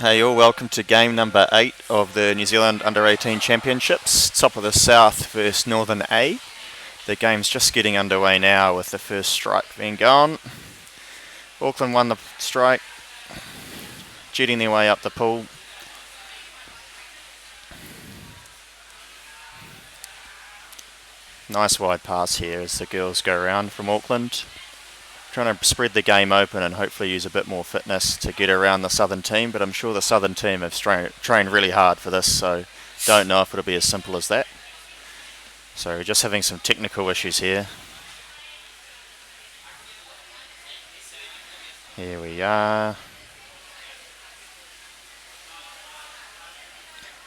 Hey all, welcome to game number 8 of the New Zealand Under-18 Championships. Top of the South versus Northern A. The game's just getting underway now with the first strike being gone. Auckland won the strike, jetting their way up the pool. Nice wide pass here as the girls go around from Auckland. Trying to spread the game open and hopefully use a bit more fitness to get around the Southern team, but I'm sure the Southern team have trained really hard for this, so don't know if it'll be as simple as that. So we're just having some technical issues here. Here we are.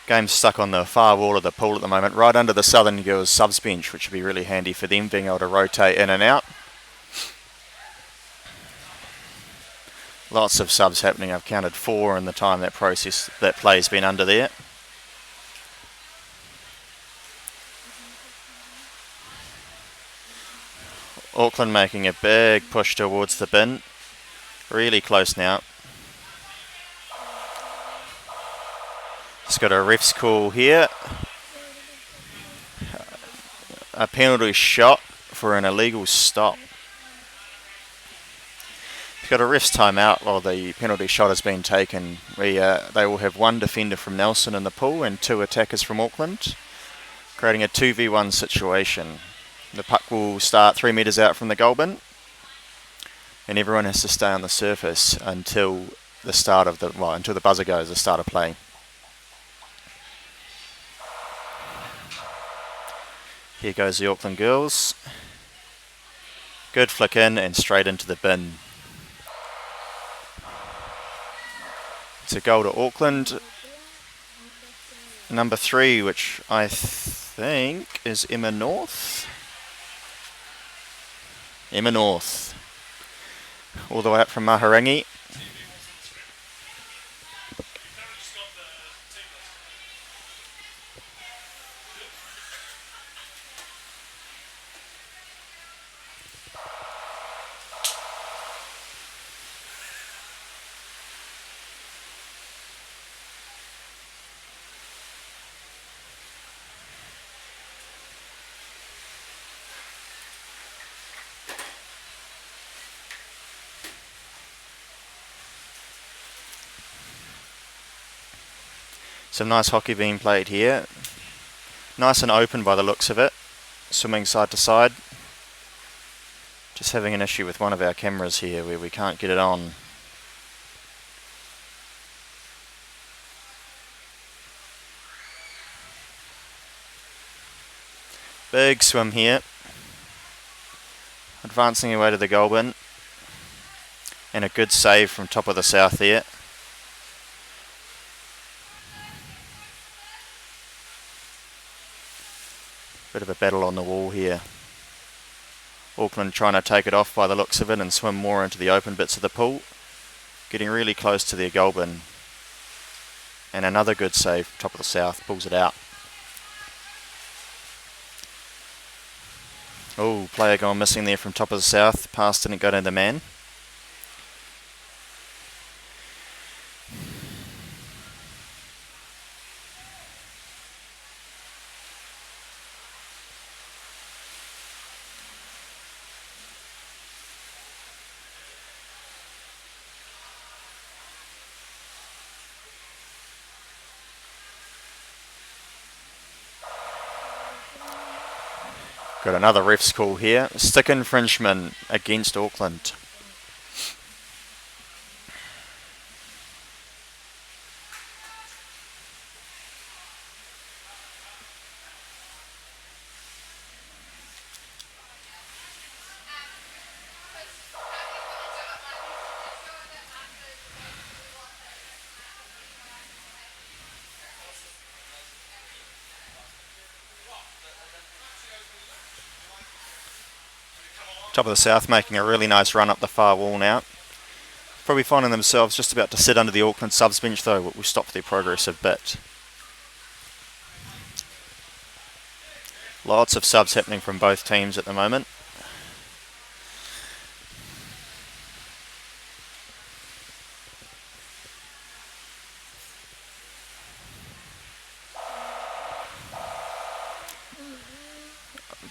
Game's stuck on the far wall of the pool at the moment, right under the Southern girls subs bench, which would be really handy for them, being able to rotate in and out. Lots of subs happening. I've counted 4 in the time that play's been under there. Auckland making a big push towards the bin. Really close now. Just got a ref's call here. A penalty shot for an illegal stop. Got a ref's timeout while the penalty shot has been taken. They will have 1 defender from Nelson in the pool and 2 attackers from Auckland, creating a 2v1 situation. The puck will start 3 metres out from the goal bin, and everyone has to stay on the surface until until the buzzer goes, the start of play. Here goes the Auckland girls. Good flick in and straight into the bin. It's a goal to Auckland. Number 3, which I think is Emma North. Emma North. All the way up from Maharangi. Some nice hockey being played here. Nice and open by the looks of it. Swimming side to side. Just having an issue with one of our cameras here where we can't get it on. Big swim here. Advancing away to the goal bin. And a good save from top of the South there. Bit of a battle on the wall here. Auckland trying to take it off by the looks of it and swim more into the open bits of the pool. Getting really close to their goal bin. And another good save, top of the South, pulls it out. Oh, player gone missing there from top of the South. Pass didn't go to the man. Got another ref's call here. Stick infringement against Auckland. Top of the South making a really nice run up the far wall now. Probably finding themselves just about to sit under the Auckland subs bench though, but will stop their progress a bit. Lots of subs happening from both teams at the moment.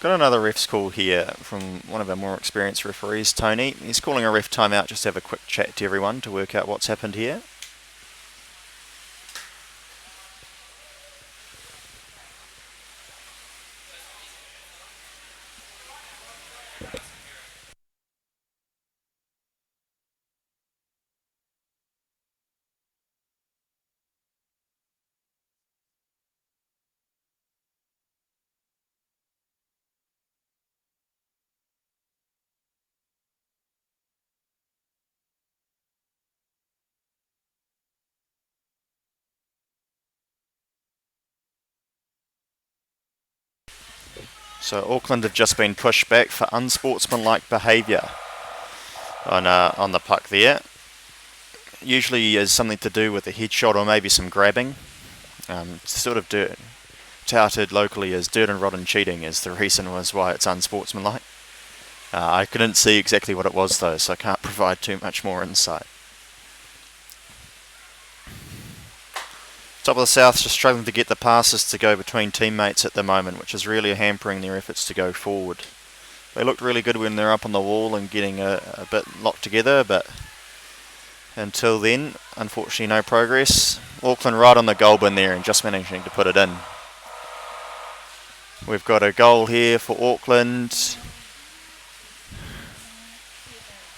Got another ref's call here from one of our more experienced referees, Tony. He's calling a ref timeout just to have a quick chat to everyone to work out what's happened here. So Auckland have just been pushed back for unsportsmanlike behaviour on the puck there. Usually is something to do with a headshot or maybe some grabbing. Sort of touted locally as dirt and rotten cheating is the reason was why it's unsportsmanlike. I couldn't see exactly what it was though, so I can't provide too much more insight. Top of the South just struggling to get the passes to go between teammates at the moment, which is really hampering their efforts to go forward. They looked really good when they're up on the wall and getting a bit locked together, but until then, unfortunately no progress. Auckland right on the goal bin there and just managing to put it in. We've got a goal here for Auckland.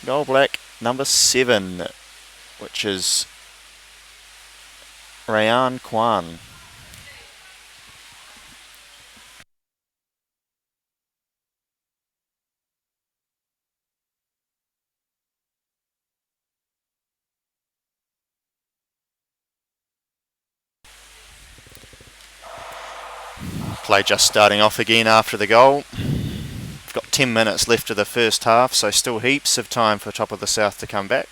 Goal black number 7, which is Rayan Kwan. Play just starting off again after the goal. We've got 10 minutes left of the first half, so still heaps of time for Top of the South to come back.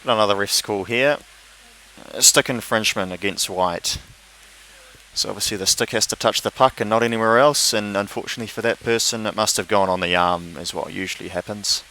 Another ref's call here. A stick infringement against White. So obviously the stick has to touch the puck and not anywhere else, and unfortunately for that person it must have gone on the arm, is what usually happens.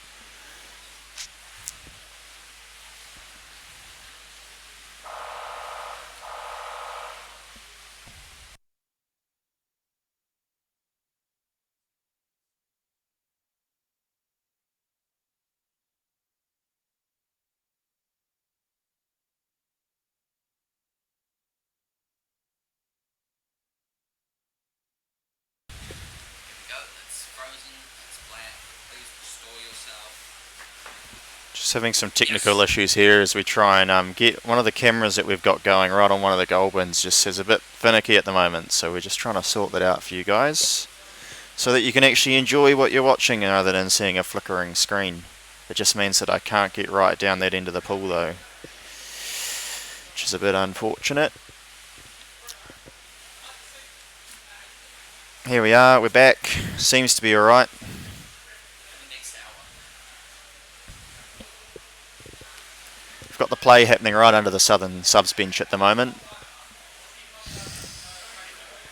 Just having some technical issues here as we try and get one of the cameras that we've got going right on one of the goal bins just is a bit finicky at the moment, so we're just trying to sort that out for you guys so that you can actually enjoy what you're watching rather than seeing a flickering screen. It just means that I can't get right down that end of the pool though, which is a bit unfortunate. Here we are, we're back. Seems to be alright. We've got the play happening right under the Southern subs bench at the moment.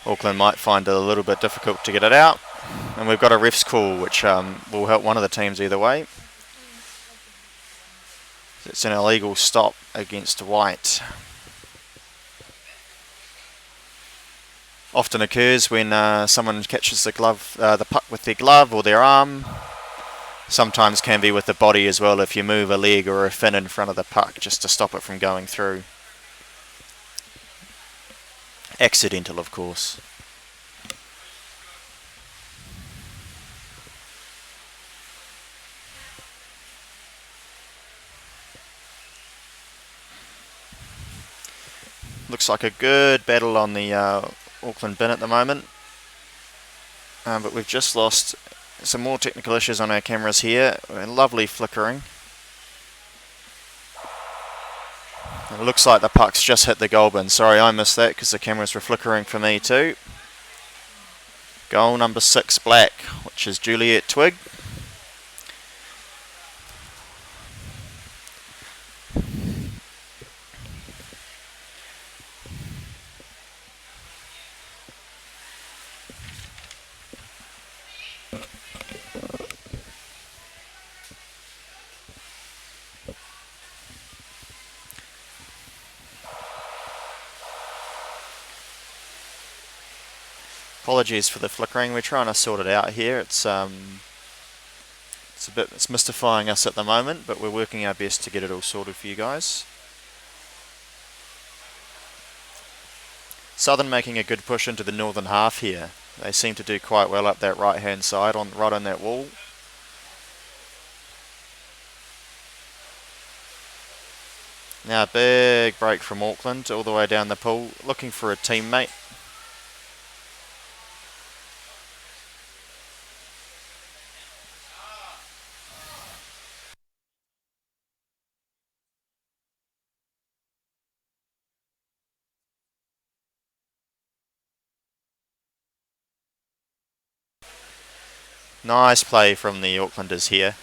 Auckland might find it a little bit difficult to get it out. And we've got a ref's call which will help one of the teams either way. It's an illegal stop against White. Often occurs when someone catches the puck with their glove or their arm. Sometimes can be with the body as well if you move a leg or a fin in front of the puck just to stop it from going through. Accidental, of course. Looks like a good battle on the Auckland bin at the moment. But we've just lost some more technical issues on our cameras here. Lovely flickering. It looks like the puck's just hit the goal bin. Sorry, I missed that because the cameras were flickering for me too. Goal number 6 black, which is Juliet Twig. Apologies for the flickering. We're trying to sort it out here. It's mystifying us at the moment, but we're working our best to get it all sorted for you guys. Southern making a good push into the northern half here. They seem to do quite well up that right hand side, right on that wall. Now a big break from Auckland all the way down the pool, looking for a teammate. Nice play from the Aucklanders here.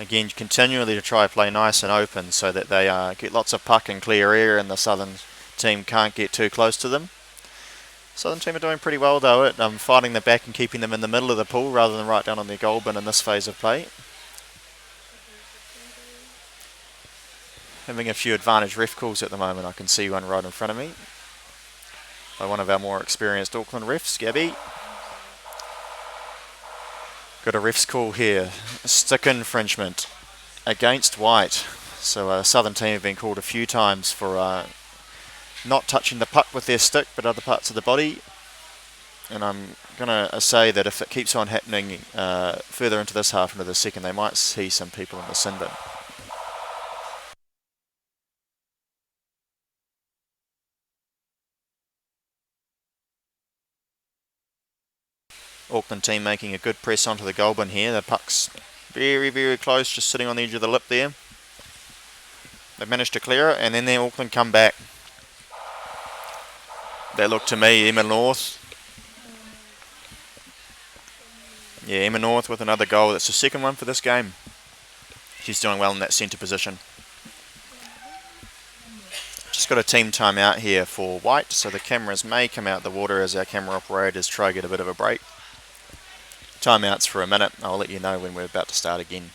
Again, continually to try to play nice and open so that they get lots of puck and clear air and the Southern team can't get too close to them. Southern team are doing pretty well though at fighting the back and keeping them in the middle of the pool rather than right down on their goal bin in this phase of play. Having a few advantage ref calls at the moment. I can see one right in front of me by one of our more experienced Auckland refs, Gabby. Got a ref's call here. Stick infringement against White. So a Southern team have been called a few times for not touching the puck with their stick but other parts of the body. And I'm going to say that if it keeps on happening further into this half into the second, they might see some people in the sin bin. Auckland team making a good press onto the goal bin here. The puck's very, very close, just sitting on the edge of the lip there. They've managed to clear it, and then Auckland come back. That looked to me, Emma North. Yeah, Emma North with another goal. That's the second one for this game. She's doing well in that centre position. Just got a team timeout here for White, so the cameras may come out the water as our camera operators try to get a bit of a break. Timeouts for a minute. I'll let you know when we're about to start again.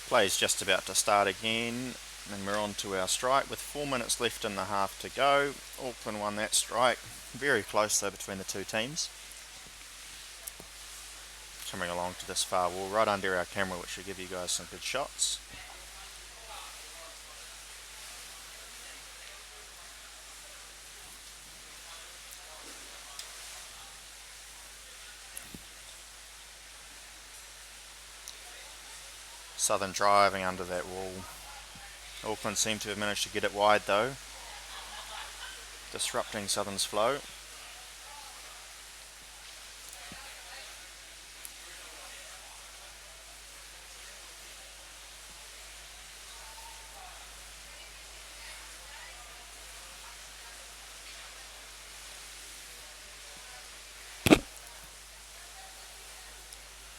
Play's just about to start again, and we're on to our strike with 4 minutes left in the half to go. Auckland won that strike. Very close though between the two teams. Coming along to this far wall, right under our camera, which should give you guys some good shots. Southern driving under that wall. Auckland seem to have managed to get it wide though, disrupting Southern's flow.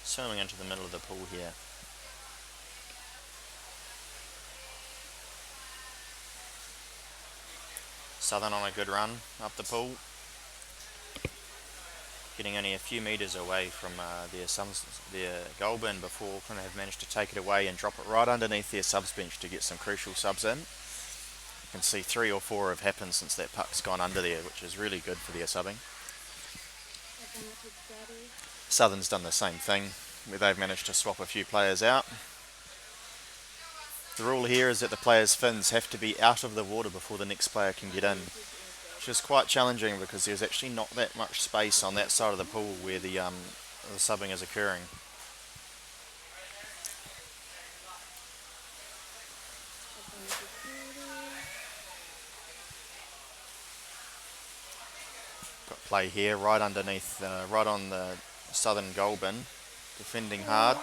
Sailing into the middle of the pool here. Southern on a good run up the pool, getting only a few metres away from their goal bin before Auckland have managed to take it away and drop it right underneath their subs bench to get some crucial subs in. You can see 3 or 4 have happened since that puck's gone under there, which is really good for their subbing. Southern's done the same thing, where they've managed to swap a few players out. The rule here is that the players' fins have to be out of the water before the next player can get in, which is quite challenging because there's actually not that much space on that side of the pool where the the subbing is occurring. Got play here, right underneath, right on the southern goal bin, defending hard.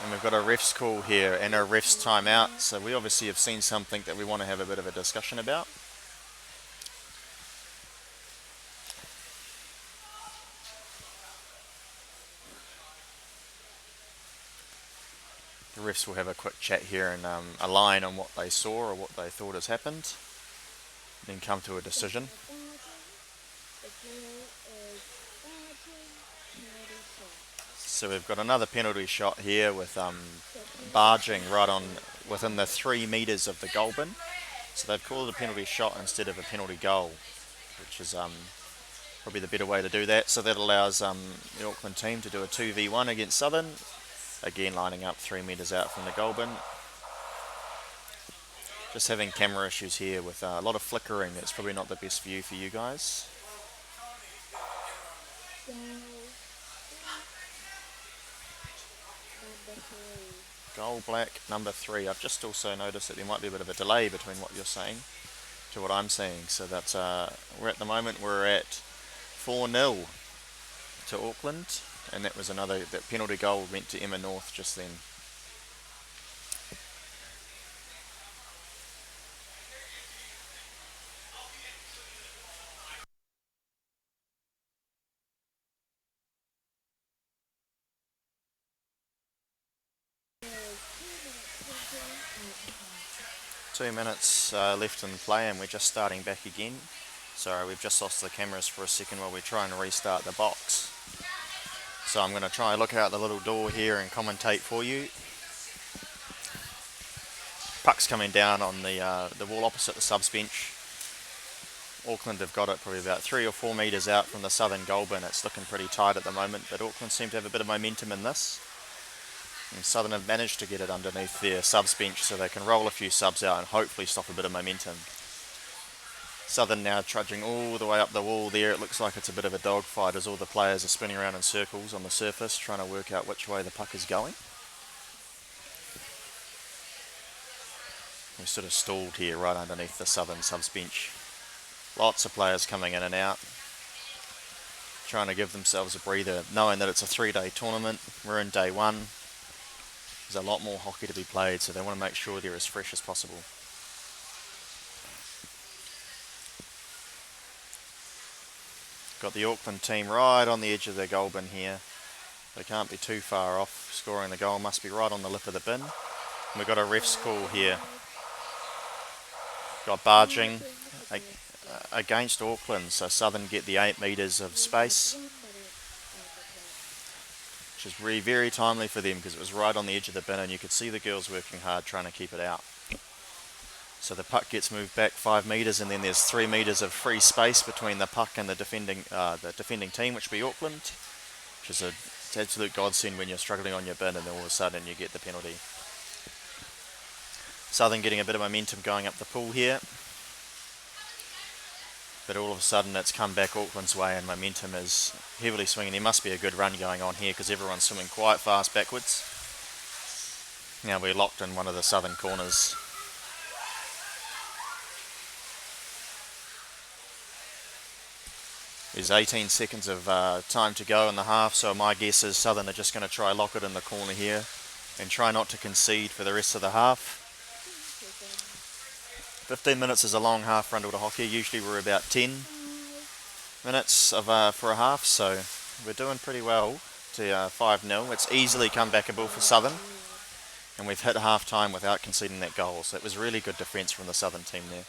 And we've got a ref's call here and a ref's timeout, so we obviously have seen something that we want to have a bit of a discussion about. The refs will have a quick chat here and align on what they saw or what they thought has happened, then come to a decision. So we've got another penalty shot here with barging right on within the 3 metres of the goal bin. So they've called it a penalty shot instead of a penalty goal, which is probably the better way to do that. So that allows the Auckland team to do a 2v1 against Southern, again lining up 3 metres out from the goal bin. Just having camera issues here with a lot of flickering. It's probably not the best view for you guys. Goal black, number 3. I've just also noticed that there might be a bit of a delay between what you're saying to what I'm saying. So that's we're at the moment we're at 4-0 to Auckland, and that was that penalty goal went to Emma North just then. Two minutes left in play, and we're just starting back again. Sorry, we've just lost the cameras for a second while we're trying to restart the box. So I'm going to try and look out the little door here and commentate for you. Puck's coming down on the wall opposite the subs bench. Auckland have got it probably about 3 or 4 metres out from the southern goal bin. It's looking pretty tight at the moment, but Auckland seem to have a bit of momentum in this. And Southern have managed to get it underneath their subs bench so they can roll a few subs out and hopefully stop a bit of momentum. Southern now trudging all the way up the wall there. It looks like it's a bit of a dogfight as all the players are spinning around in circles on the surface trying to work out which way the puck is going. We're sort of stalled here right underneath the Southern subs bench. Lots of players coming in and out, trying to give themselves a breather, knowing that it's a 3-day tournament. We're in day 1. There's a lot more hockey to be played, so they want to make sure they're as fresh as possible. Got the Auckland team right on the edge of their goal bin here. They can't be too far off. Scoring the goal must be right on the lip of the bin. And we've got a ref's call here. Got barging against Auckland, so Southern get the 8 metres of space, which is very, very timely for them because it was right on the edge of the bin and you could see the girls working hard trying to keep it out. So the puck gets moved back 5 metres and then there's 3 metres of free space between the puck and the defending team, which would be Auckland, which is an absolute godsend when you're struggling on your bin and then all of a sudden you get the penalty. Southern getting a bit of momentum going up the pool here, but all of a sudden it's come back Auckland's way and momentum is heavily swinging. There must be a good run going on here because everyone's swimming quite fast backwards. Now we're locked in one of the southern corners. There's 18 seconds of time to go in the half, so my guess is Southern are just going to try lock it in the corner here and try not to concede for the rest of the half. 15 minutes is a long half run to hockey. Usually we're about 10 minutes for a half, so we're doing pretty well to 5-0. It's easily come backable for Southern, and we've hit half time without conceding that goal, so it was really good defence from the Southern team there.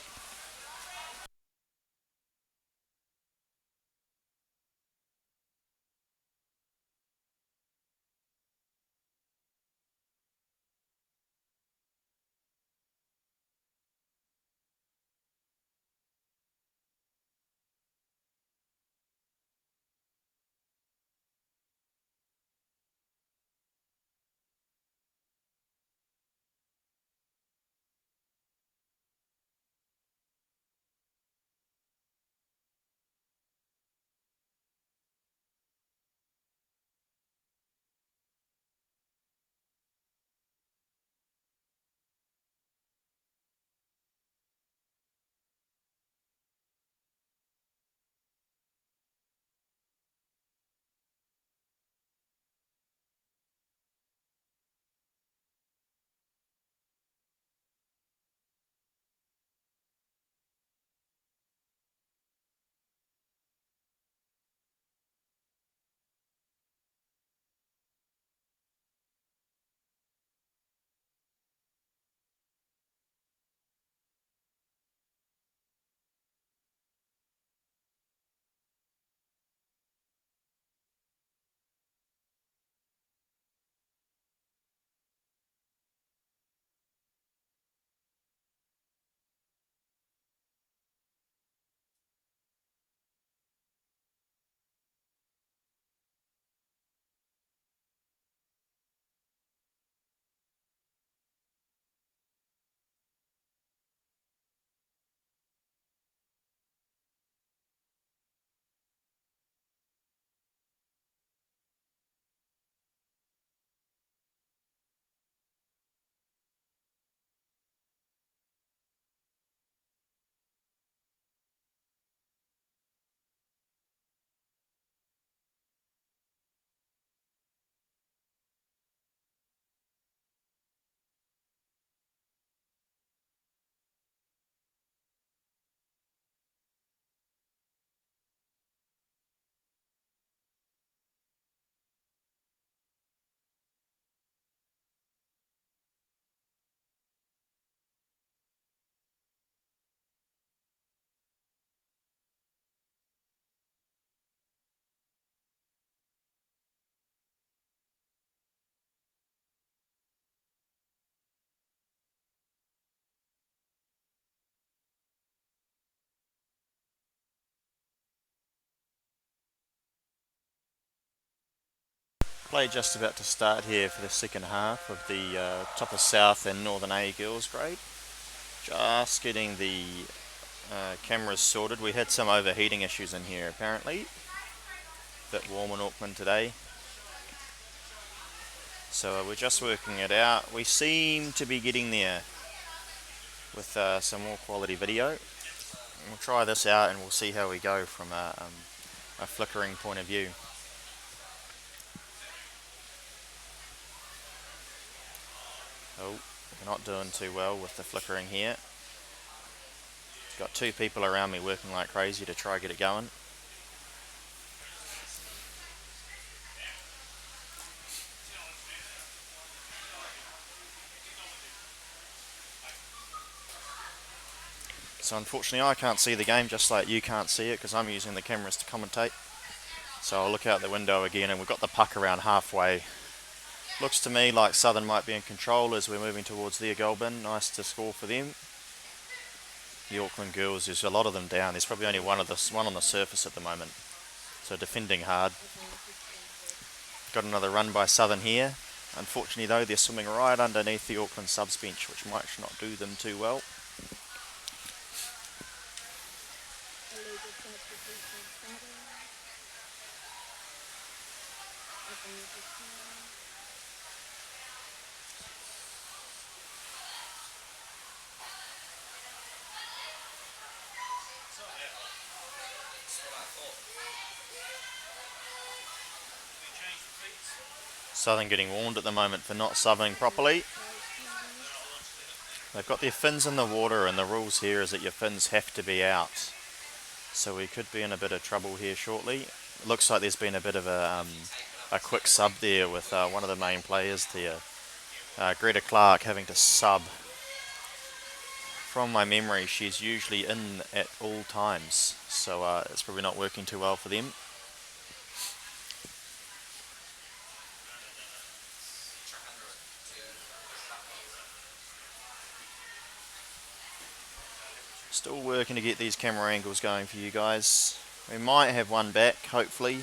Play just about to start here for the second half of the Top of South and Northern A girls grade. Just getting the cameras sorted. We had some overheating issues in here apparently. A bit warm in Auckland today. So we're just working it out. We seem to be getting there with some more quality video. We'll try this out and we'll see how we go from a flickering point of view. Oh, we're not doing too well with the flickering here. Got two people around me working like crazy to try get it going. So unfortunately I can't see the game just like you can't see it because I'm using the cameras to commentate. So I'll look out the window again and we've got the puck around halfway. Looks to me like Southern might be in control as we're moving towards their goal bin. Nice to score for them. The Auckland girls, there's a lot of them down. There's probably only one on the surface at the moment. So defending hard. Got another run by Southern here. Unfortunately though, they're swimming right underneath the Auckland subs bench, which might not do them too well. Southern getting warned at the moment for not subbing properly. They've got their fins in the water and the rules here is that your fins have to be out. So we could be in a bit of trouble here shortly. It looks like there's been a bit of a quick sub there with one of the main players there. Greta Clark having to sub. From my memory, she's usually in at all times. So it's probably not working too well for them. Still working to get these camera angles going for you guys. We might have one back, hopefully.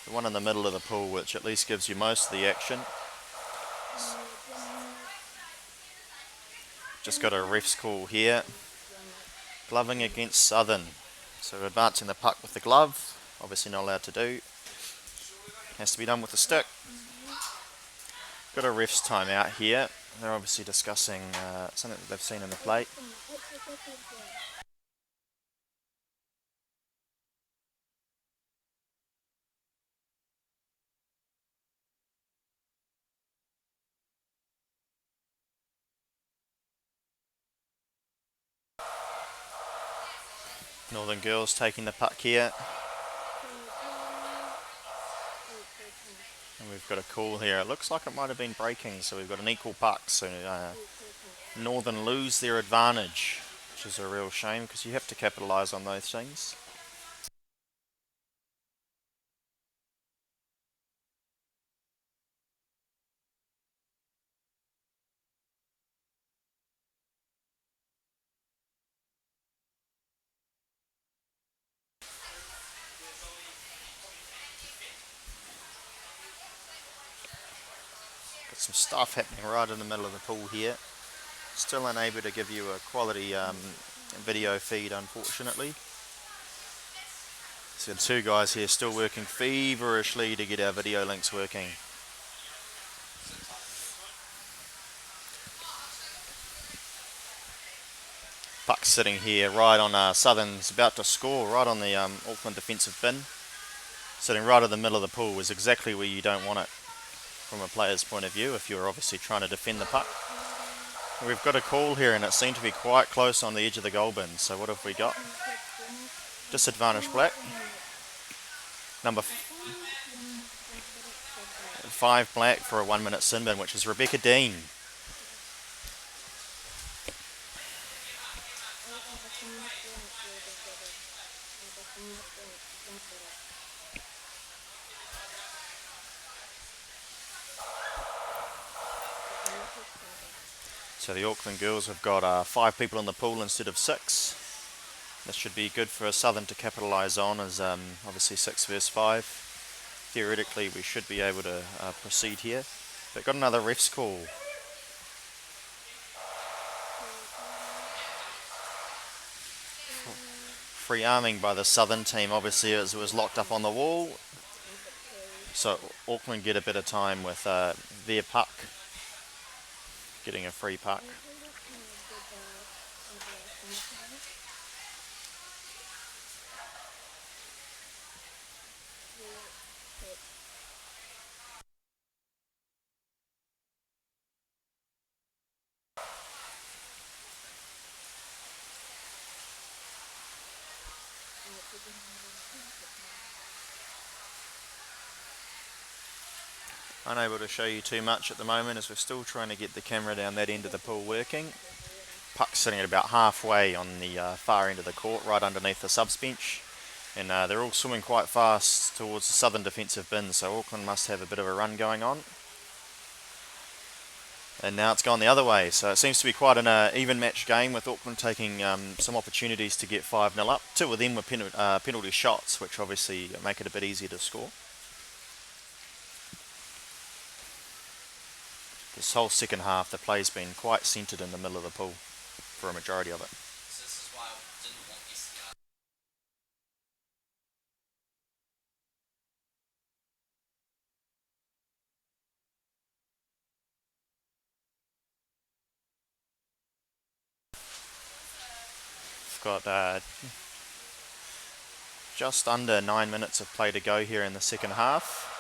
The one in the middle of the pool, which at least gives you most of the action. Just got a ref's call here. Gloving against Southern. So advancing the puck with the glove. Obviously not allowed to do. Has to be done with the stick. Got a ref's timeout here. They're obviously discussing something that they've seen in the plate. Northern girls taking the puck here. And we've got a call here. It looks like it might have been breaking, so we've got an equal puck. So Northern lose their advantage, which is a real shame because you have to capitalise on those things. Got some stuff happening right in the middle of the pool here. Still unable to give you a quality video feed, unfortunately. So the two guys here still working feverishly to get our video links working. Puck sitting here right on Southern's about to score, right on the Auckland defensive bin. Sitting right in the middle of the pool is exactly where you don't want it from a player's point of view if you're obviously trying to defend the puck. We've got a call here and it seemed to be quite close on the edge of the goal bin. So what have we got? Disadvantage black. Number 5 black for a 1 minute sin bin, which is Rebecca Dean. So the Auckland girls have got 5 people in the pool instead of 6. This should be good for Southern to capitalise on as obviously 6 versus 5. theoretically we should be able to proceed here. But got another ref's call. Free arming by the Southern team, obviously, as it was locked up on the wall. So Auckland get a bit of time with their puck, getting a free puck. Unable to show you too much at the moment as we're still trying to get the camera down that end of the pool working. Puck's sitting at about halfway on the far end of the court, right underneath the subs bench. And they're all swimming quite fast towards the Southern defensive bin, so Auckland must have a bit of a run going on. And now it's gone the other way, so it seems to be quite an even match game, with Auckland taking some opportunities to get 5-0 up. Two of them were penalty shots, which obviously make it a bit easier to score. This whole second half, the play's been quite centred in the middle of the pool for a majority of it. We've got just under 9 minutes of play to go here in the second half.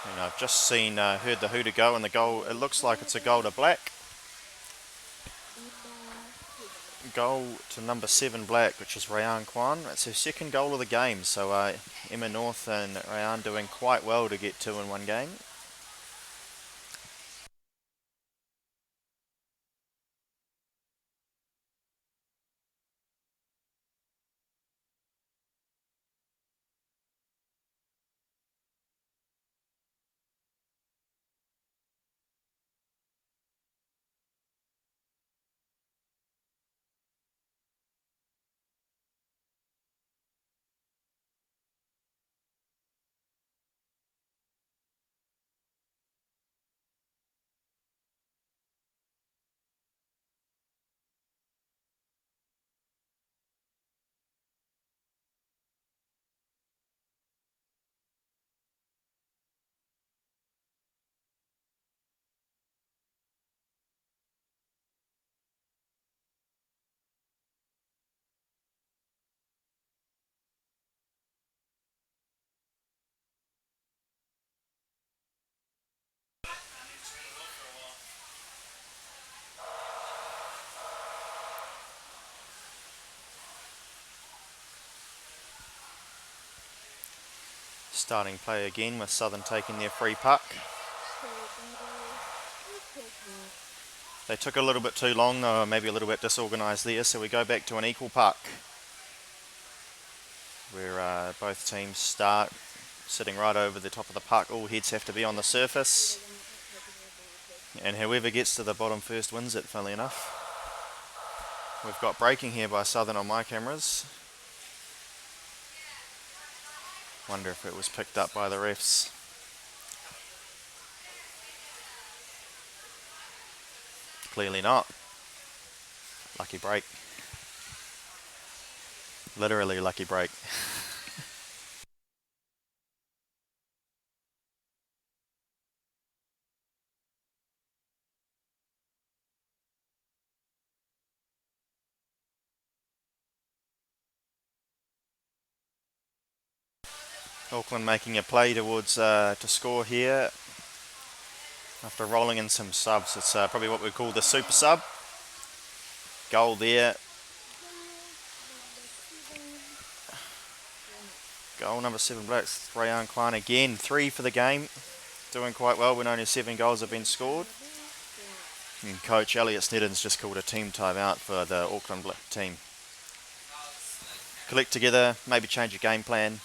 And I've just heard the hooter go, and the goal, it looks like it's a goal to Black. Goal to number 7 Black, which is Ryan Kwan. It's her second goal of the game, so Emma North and Ryan doing quite well to get 2 in one game. Starting play again with Southern taking their free puck. They took a little bit too long, maybe a little bit disorganised there, so we go back to an equal puck, where both teams start sitting right over the top of the puck. All heads have to be on the surface, and whoever gets to the bottom first wins it, funnily enough. We've got breaking here by Southern on my cameras. Wonder if it was picked up by the refs. Clearly not. Lucky break. Literally lucky break. Auckland making a play towards to score here after rolling in some subs. It's probably what we call the super sub. Goal there. Goal number 7 Blacks, Rayan Kwan again. 3 for the game. Doing quite well when only 7 goals have been scored. And coach Elliot Sneddon's just called a team timeout for the Auckland Black team. Collect together, maybe change your game plan.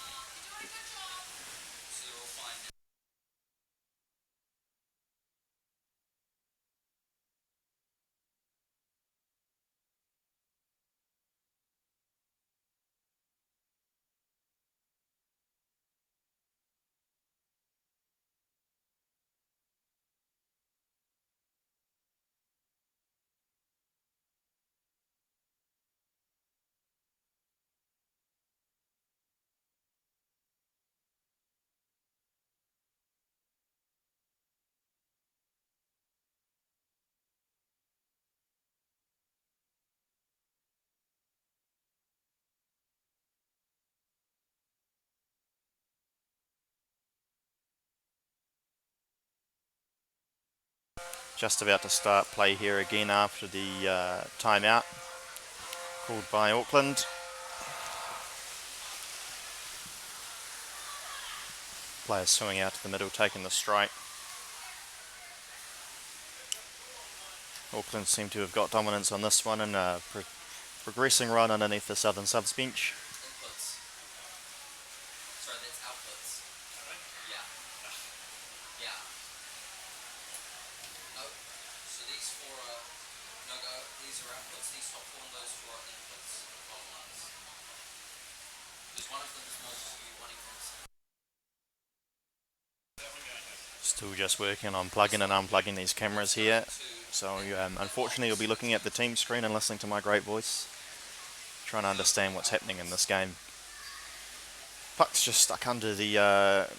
Just about to start play here again after the timeout called by Auckland. Players swinging out to the middle, taking the strike. Auckland seem to have got dominance on this one and progressing right underneath the Southern subs bench. Inputs. Sorry, that's outputs. Yeah. Yeah. No. So these four are no-go. These are outputs. These top four and those four are inputs. Bottom lines. Because one of them is more wanting from. Still just working on plugging and unplugging these cameras here. So unfortunately you'll be looking at the team screen and listening to my great voice, trying to understand what's happening in this game. Puck's just stuck under the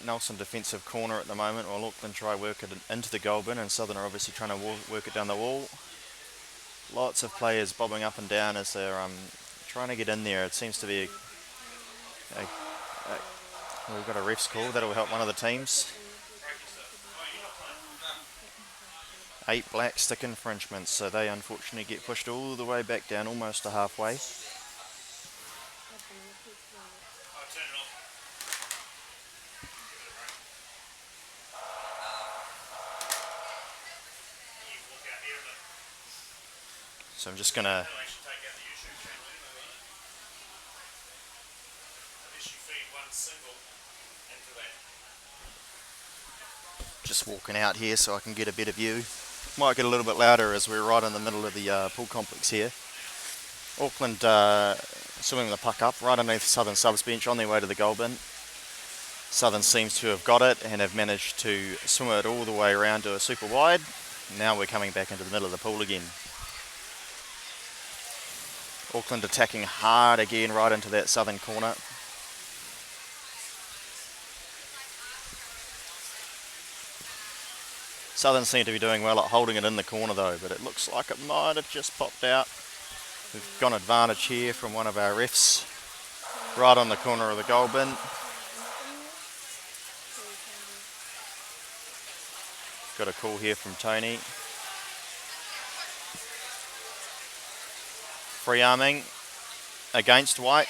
Nelson defensive corner at the moment while Auckland try work it into the goal bin, and Southern are obviously trying to work it down the wall. Lots of players bobbing up and down as they're trying to get in there. It seems to be we've got a ref's call that'll help one of the teams. 8 black stick infringements, so they unfortunately get pushed all the way back down, almost to halfway. So I'm just going to walking out here so I can get a better view. Might get a little bit louder as we're right in the middle of the pool complex here. Auckland swimming the puck up right underneath Southern subs bench on their way to the goal bin. Southern seems to have got it and have managed to swim it all the way around to a super wide. Now we're coming back into the middle of the pool again. Auckland attacking hard again right into that Southern corner. Southern seem to be doing well at holding it in the corner though, but it looks like it might have just popped out. We've got an advantage here from one of our refs right on the corner of the goal bin. Got a call here from Tony. Free arming against White.